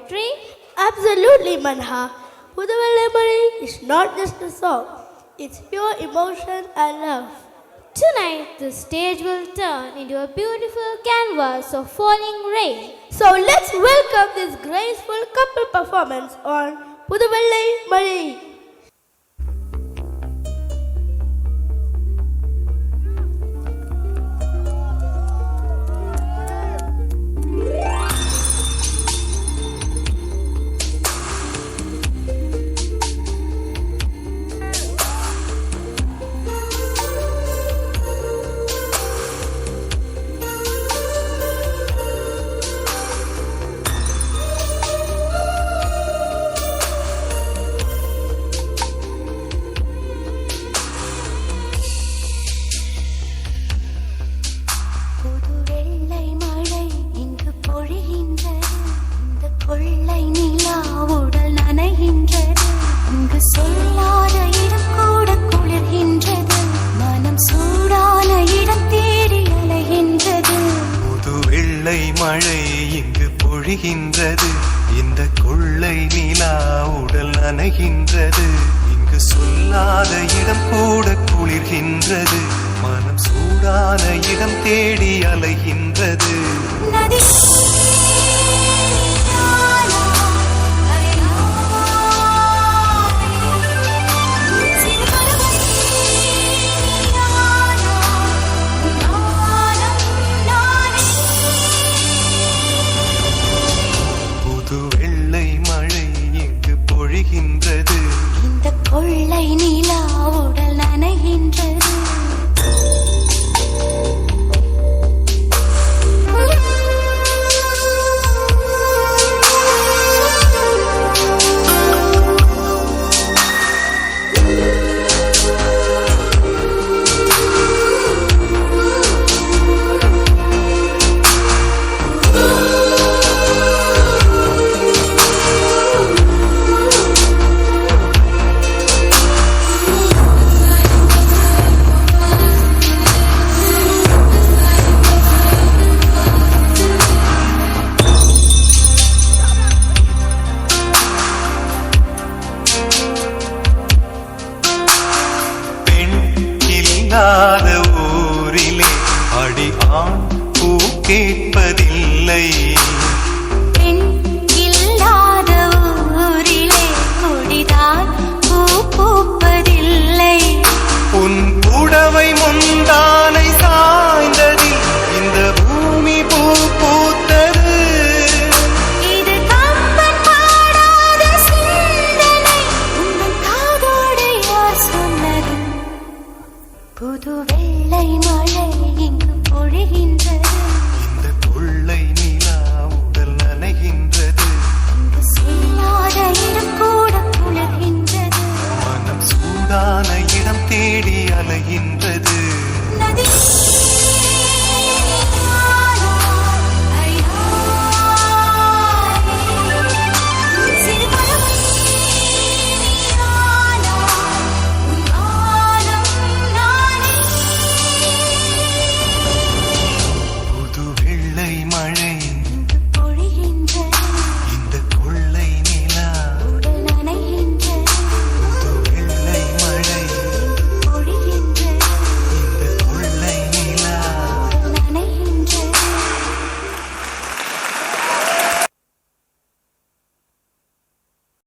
poetry? Absolutely, Manha. Puduvallai Mari is not just a song, it's pure emotion and love. Tonight, the stage will turn into a beautiful canvas of falling rain. So let's welcome this graceful couple performance on Puduvallai Mari. மழை இங்கு பொழிகின்றது இந்த கொள்ளை நிலா உடல் நனைகின்றது இங்கு சொல்லாத இடம் கூட குளிர்கின்றது மனம் சூடான இடம் தேடி அலைகின்றது இந்த கொள்ளை நிலா உடல் நனைகின்றது ஊரிலே அடி ஆண் பூ கேட்ப